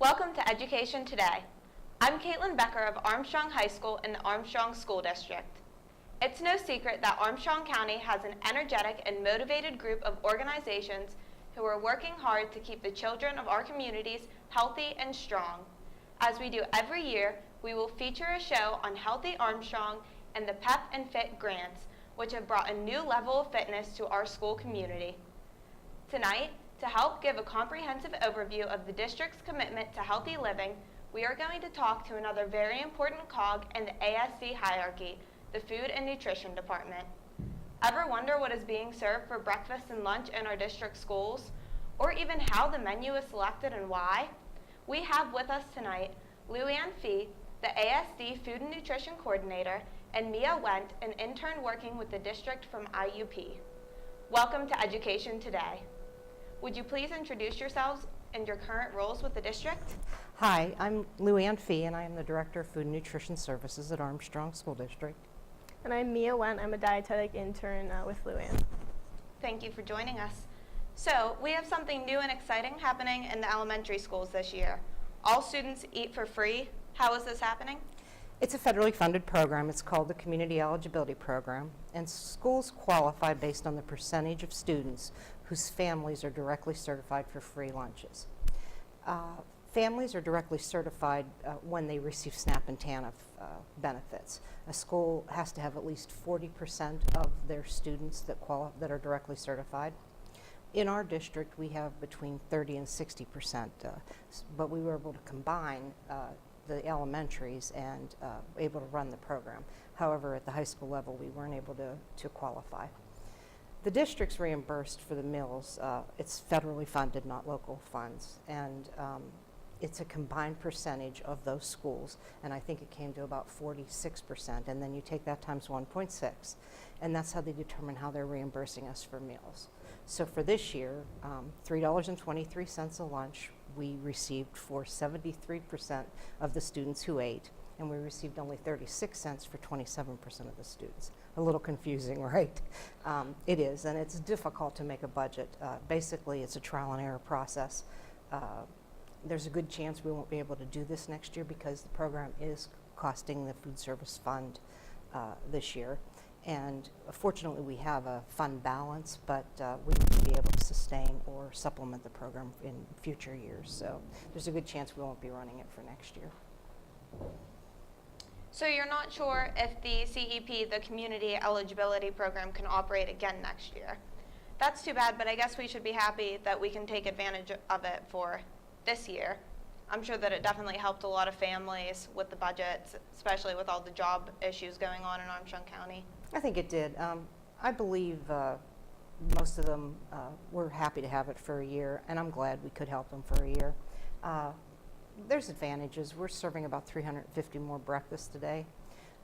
Welcome to Education Today. I'm Caitlin Becker of Armstrong High School in the Armstrong School District. It's no secret that Armstrong County has an energetic and motivated group of organizations who are working hard to keep the children of our communities healthy and strong. As we do every year, we will feature a show on Healthy Armstrong and the PEP and FIT grants, which have brought a new level of fitness to our school community. Tonight, to help give a comprehensive overview of the district's commitment to healthy living, we are going to talk to another very important cog in the ASC hierarchy, the Food and Nutrition Department. Ever wonder what is being served for breakfast and lunch in our district schools? Or even how the menu is selected and why? We have with us tonight Luann Fee, the ASD Food and Nutrition Coordinator, and Mia Wendt, an intern working with the district from IUP. Welcome to Education Today. Would you please introduce yourselves and your current roles with the district? Hi, I'm Luann Fee, and I am the Director of Food and Nutrition Services at Armstrong School District. And I'm Mia Wendt. I'm a dietetic intern with Luann. Thank you for joining us. So, we have something new and exciting happening in the elementary schools this year. All students eat for free. How is this happening? It's a federally funded program. It's called the Community Eligibility Program, and schools qualify based on the percentage of students whose families are directly certified for free lunches. Families are directly certified when they receive SNAP and TANF benefits. A school has to have at least 40% of their students that are directly certified. In our district, we have between 30 and 60%, but we were able to combine the elementaries and able to run the program. However, at the high school level, we weren't able to qualify. The district's reimbursed for the meals. It's federally funded, not local funds, and it's a combined percentage of those schools, and I think it came to about 46%, and then you take that times 1.6, and that's how they determine how they're reimbursing us for meals. So for this year, $3.23 a lunch we received for 73% of the students who ate, and we received only 36 cents for 27% of the students. A little confusing, right? It is, and it's difficult to make a budget. Basically, it's a trial and error process. There's a good chance we won't be able to do this next year because the program is costing the food service fund this year. And fortunately, we have a fund balance, but we need to be able to sustain or supplement the program in future years. So there's a good chance we won't be running it for next year. So you're not sure if the CEP, the Community Eligibility Program, can operate again next year. That's too bad, but I guess we should be happy that we can take advantage of it for this year. I'm sure that it definitely helped a lot of families with the budgets, especially with all the job issues going on in Armstrong County. I think it did. I believe most of them were happy to have it for a year, and I'm glad we could help them for a year. There's advantages. We're serving about 350 more breakfasts today.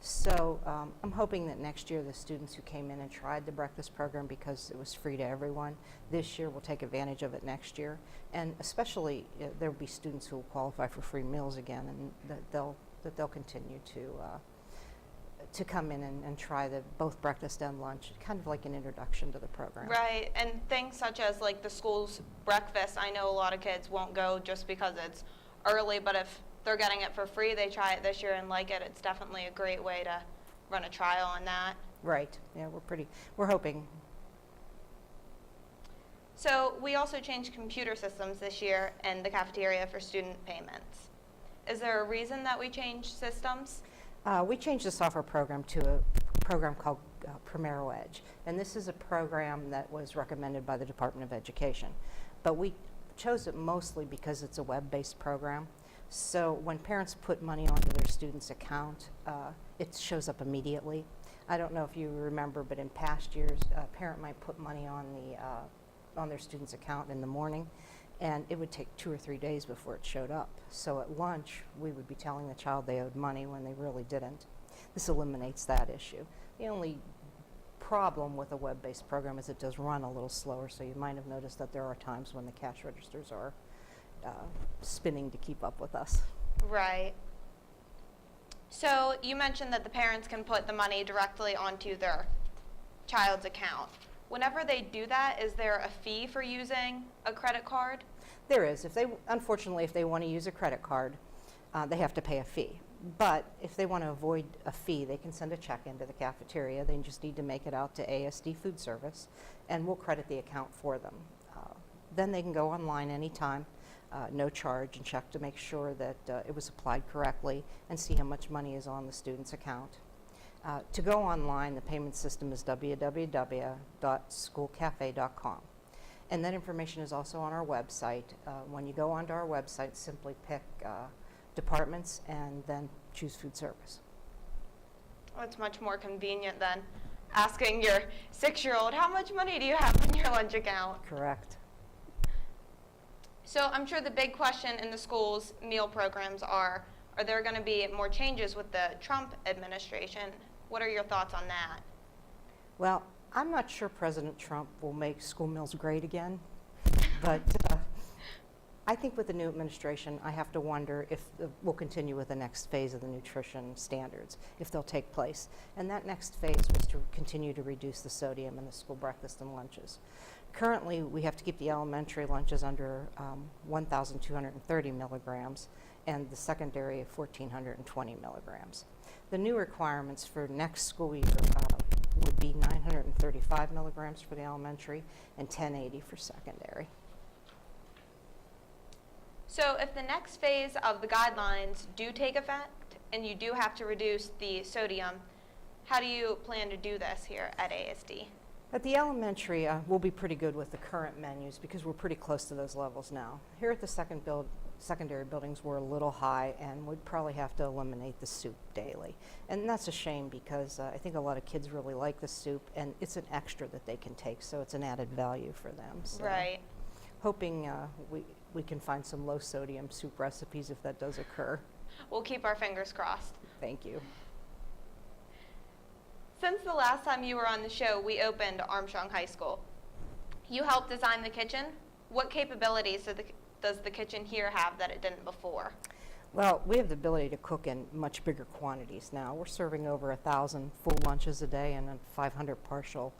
So I'm hoping that next year the students who came in and tried the breakfast program because it was free to everyone, this year will take advantage of it next year. And especially there will be students who will qualify for free meals again, and that they'll continue to come in and try both breakfast and lunch, kind of like an introduction to the program. Right, and things such as like the school's breakfast, I know a lot of kids won't go just because it's early, but if they're getting it for free, they try it this year and like it, it's definitely a great way to run a trial on that. Right, yeah, we're hoping. So we also changed computer systems this year in the cafeteria for student payments. Is there a reason that we changed systems? We changed the software program to a program called Primero Edge, and this is a program that was recommended by the Department of Education. But we chose it mostly because it's a web-based program. So when parents put money onto their student's account, it shows up immediately. I don't know if you remember, but in past years, a parent might put money on their student's account in the morning, and it would take 2 or 3 days before it showed up. So at lunch, we would be telling the child they owed money when they really didn't. This eliminates that issue. The only problem with a web-based program is it does run a little slower, so you might have noticed that there are times when the cash registers are spinning to keep up with us. Right. So you mentioned that the parents can put the money directly onto their child's account. Whenever they do that, is there a fee for using a credit card? There is. Unfortunately, if they want to use a credit card, they have to pay a fee. But if they want to avoid a fee, they can send a check into the cafeteria. They just need to make it out to ASD Food Service, and we'll credit the account for them. Then they can go online anytime, no charge, and check to make sure that it was applied correctly and see how much money is on the student's account. To go online, the payment system is www.schoolcafe.com. And that information is also on our website. When you go onto our website, simply pick departments and then choose food service. Well, it's much more convenient than asking your 6-year-old, how much money do you have in your lunch account? Correct. So I'm sure the big question in the school's meal programs are there going to be more changes with the Trump administration? What are your thoughts on that? Well, I'm not sure President Trump will make school meals great again, but I think with the new administration, I have to wonder if we'll continue with the next phase of the nutrition standards, if they'll take place. And that next phase was to continue to reduce the sodium in the school breakfast and lunches. Currently, we have to keep the elementary lunches under 1,230 milligrams and the secondary at 1,420 milligrams. The new requirements for next school year would be 935 milligrams for the elementary and 1080 for secondary. So if the next phase of the guidelines do take effect and you do have to reduce the sodium, how do you plan to do this here at ASD? At the elementary, we'll be pretty good with the current menus because we're pretty close to those levels now. Here at the secondary buildings, we're a little high, and we'd probably have to eliminate the soup daily. And that's a shame because I think a lot of kids really like the soup, and it's an extra that they can take, so it's an added value for them. So Right. Hoping we can find some low-sodium soup recipes if that does occur. We'll keep our fingers crossed. Thank you. Since the last time you were on the show, we opened Armstrong High School. You helped design the kitchen. What capabilities does the kitchen here have that it didn't before? Well, we have the ability to cook in much bigger quantities now. We're serving over 1,000 full lunches a day and 500 partial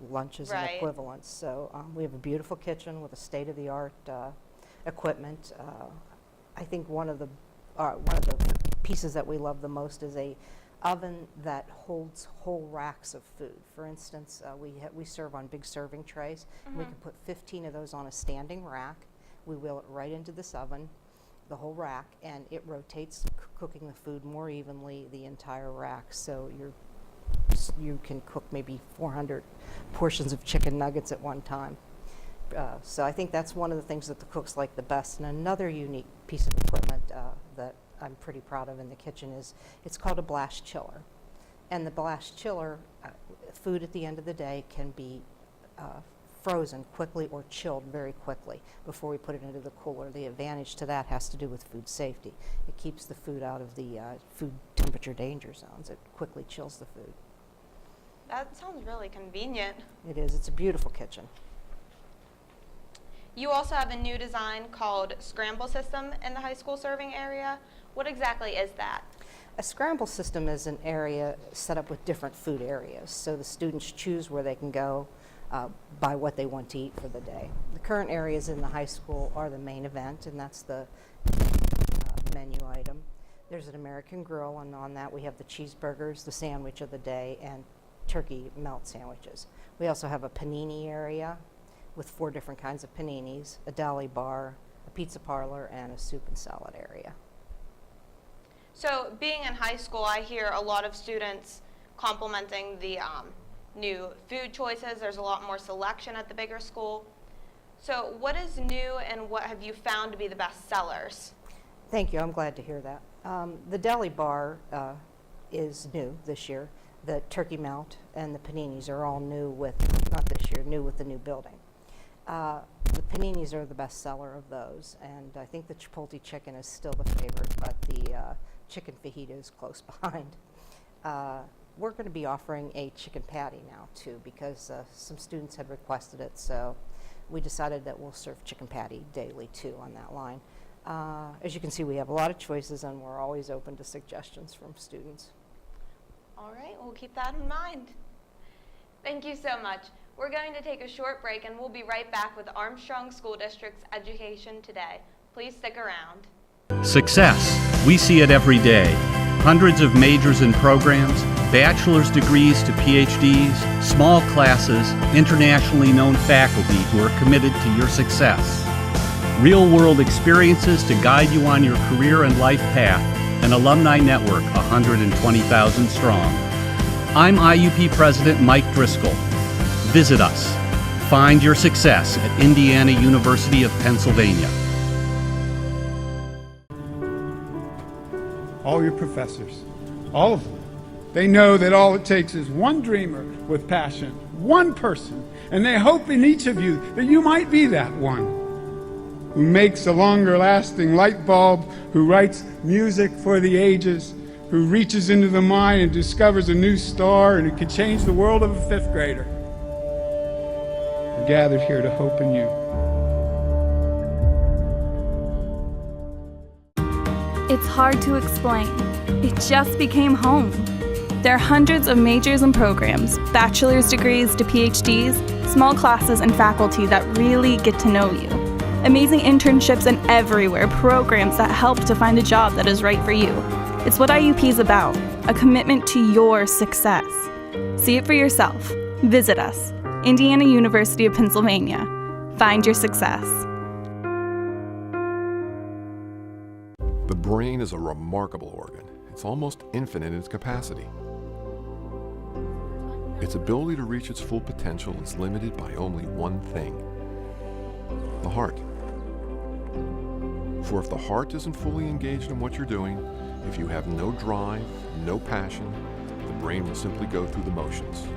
lunches and Right. equivalents. So we have a beautiful kitchen with a state-of-the-art equipment. I think one of the pieces that we love the most is a oven that holds whole racks of food. For instance, we serve on big serving trays. And we can put 15 of those on a standing rack. We wheel it right into this oven, the whole rack, and it rotates, cooking the food more evenly, the entire rack. So you can cook maybe 400 portions of chicken nuggets at one time. So I think that's one of the things that the cooks like the best. And another unique piece of equipment that I'm pretty proud of in the kitchen is it's called a blast chiller. And the blast chiller, food at the end of the day can be frozen quickly or chilled very quickly before we put it into the cooler. The advantage to that has to do with food safety. It keeps the food out of the food temperature danger zones. It quickly chills the food. That sounds really convenient. It is. It's a beautiful kitchen. You also have a new design called Scramble System in the high school serving area. What exactly is that? A scramble system is an area set up with different food areas. So the students choose where they can go by what they want to eat for the day. The current areas in the high school are the main event, and that's the menu item. There's an American Grill, and on that we have the cheeseburgers, the sandwich of the day, and turkey melt sandwiches. We also have a panini area with 4 different kinds of paninis, a deli bar, a pizza parlor, and a soup and salad area. So being in high school, I hear a lot of students complimenting the new food choices. There's a lot more selection at the bigger school. So what is new and what have you found to be the best sellers? Thank you. I'm glad to hear that. The deli bar is new this year. The turkey melt and the paninis are all new with, not this year, new with the new building. The paninis are the best seller of those, and I think the Chipotle chicken is still the favorite, but the chicken fajita is close behind. We're going to be offering a chicken patty now, too, because some students had requested it, so we decided that we'll serve chicken patty daily, too, on that line. As you can see, we have a lot of choices, and we're always open to suggestions from students. All right, we'll keep that in mind. Thank you so much. We're going to take a short break and we'll be right back with Armstrong School District's Education Today. Please stick around. Success. We see it every day. Hundreds of majors and programs, bachelor's degrees to PhDs, small classes, internationally known faculty who are committed to your success. Real-world experiences to guide you on your career and life path. An alumni network 120,000 strong. I'm IUP President Mike Driscoll. Visit us. Find your success at Indiana University of Pennsylvania. All your professors, all of them, they know that all it takes is one dreamer with passion, one person, and they hope in each of you that you might be that one who makes a longer lasting light bulb, who writes music for the ages, who reaches into the mind and discovers a new star, and who can change the world of a fifth grader. We're gathered here to hope in you. It's hard to explain. It just became home. There are hundreds of majors and programs, bachelor's degrees to PhDs, small classes and faculty that really get to know you. Amazing internships and everywhere, programs that help to find a job that is right for you. It's what IUP is about, a commitment to your success. See it for yourself. Visit us, Indiana University of Pennsylvania. Find your success. The brain is a remarkable organ. It's almost infinite in its capacity. Its ability to reach its full potential is limited by only one thing: the heart. For if the heart isn't fully engaged in what you're doing, if you have no drive, no passion, the brain will simply go through the motions.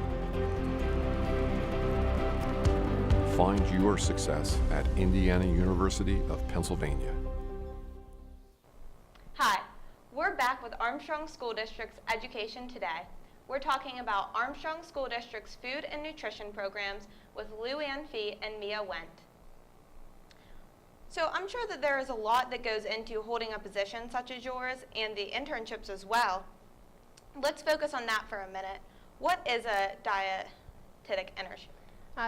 Find your success at Indiana University of Pennsylvania. Hi, we're back with Armstrong School District's Education Today. We're talking about Armstrong School District's food and nutrition programs with Lou Ann Fee and Mia Wendt. So I'm sure that there is a lot that goes into holding a position such as yours and the internships as well. Let's focus on that for a minute. What is a dietetic internship?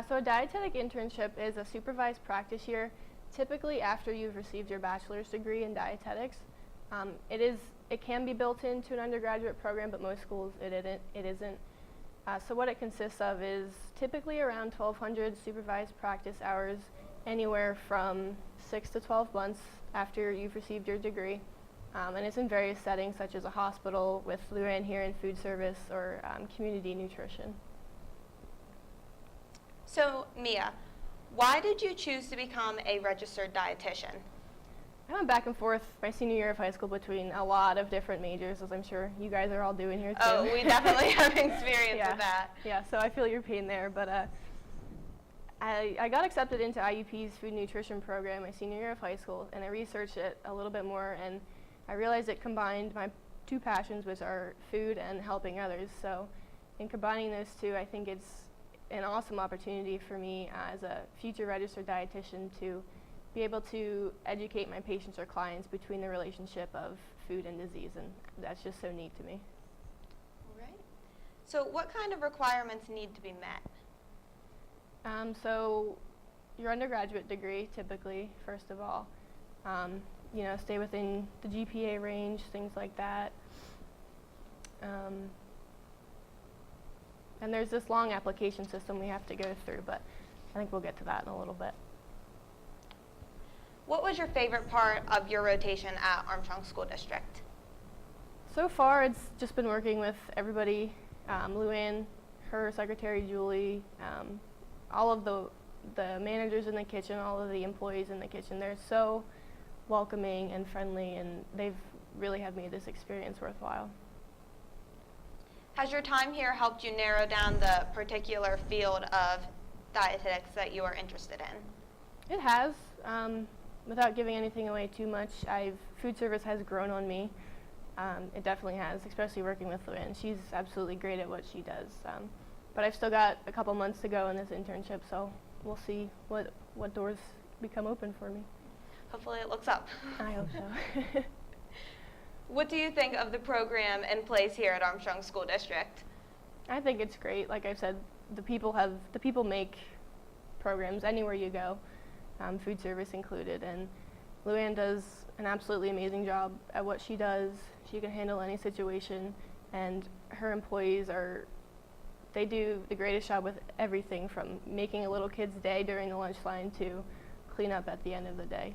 So a dietetic internship is a supervised practice year, typically after you've received your bachelor's degree in dietetics. It can be built into an undergraduate program, but most schools it isn't. So what it consists of is typically around 1,200 supervised practice hours, anywhere from 6 to 12 months after you've received your degree. And it's in various settings, such as a hospital with Lou Ann here in food service or community nutrition. So Mia, why did you choose to become a registered dietitian? I went back and forth my senior year of high school between a lot of different majors, as I'm sure you guys are all doing here too. Oh, we definitely have experience with that. Yeah, so I feel your pain there, but I got accepted into IUP's food nutrition program my senior year of high school, and I researched it a little bit more, and I realized it combined my two passions, which are food and helping others. So in combining those two, I think it's an awesome opportunity for me as a future registered dietitian to be able to educate my patients or clients between the relationship of food and disease, and that's just so neat to me. Right. So what kind of requirements need to be met? So your undergraduate degree, typically, first of all, stay within the GPA range, things like that. And there's this long application system we have to go through, but I think we'll get to that in a little bit. What was your favorite part of your rotation at Armstrong School District? So far, it's just been working with everybody, Lou Ann, her secretary, Julie, all of the managers in the kitchen, all of the employees in the kitchen. They're so welcoming and friendly, and they've really have made this experience worthwhile. Has your time here helped you narrow down the particular field of dietetics that you are interested in? It has. Without giving anything away too much, food service has grown on me. It definitely has, especially working with Lou Ann. She's absolutely great at what she does. But I've still got a couple months to go in this internship, so we'll see what doors become open for me. Hopefully it looks up. I hope so. What do you think of the program in place here at Armstrong School District? I think it's great. Like I've said the people make programs anywhere you go, food service included, and Luann does an absolutely amazing job at what she does. She can handle any situation, and her employees they do the greatest job with everything from making a little kid's day during the lunch line to clean up at the end of the day.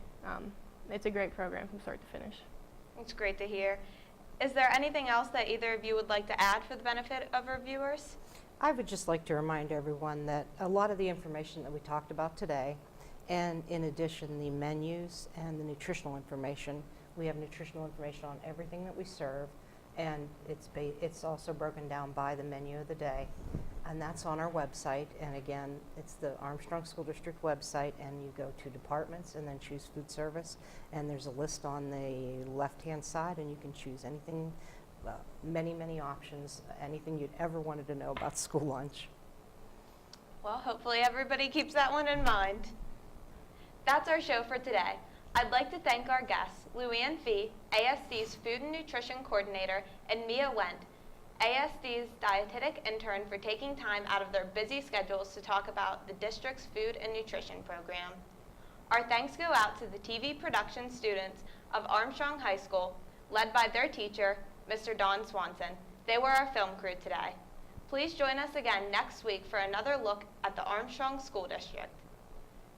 It's a great program from start to finish. It's great to hear. Is there anything else that either of you would like to add for the benefit of our viewers? I would just like to remind everyone that a lot of the information that we talked about today, and in addition the menus and the nutritional information, we have nutritional information on everything that we serve, and it's also broken down by the menu of the day, and that's on our website. And again, it's the Armstrong School District website, and you go to departments and then choose food service, and there's a list on the left-hand side, and you can choose anything, many options, anything you'd ever wanted to know about school lunch. Well, hopefully everybody keeps that one in mind. That's our show for today. I'd like to thank our guests, Luann Fee, ASD's Food and Nutrition Coordinator, and Mia Wendt, ASD's Dietetic Intern, for taking time out of their busy schedules to talk about the district's food and nutrition program. Our thanks go out to the TV production students of Armstrong High School, led by their teacher, Mr. Don Swanson. They were our film crew today. Please join us again next week for another look at the Armstrong School District.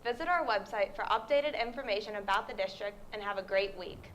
Visit our website for updated information about the district, and have a great week.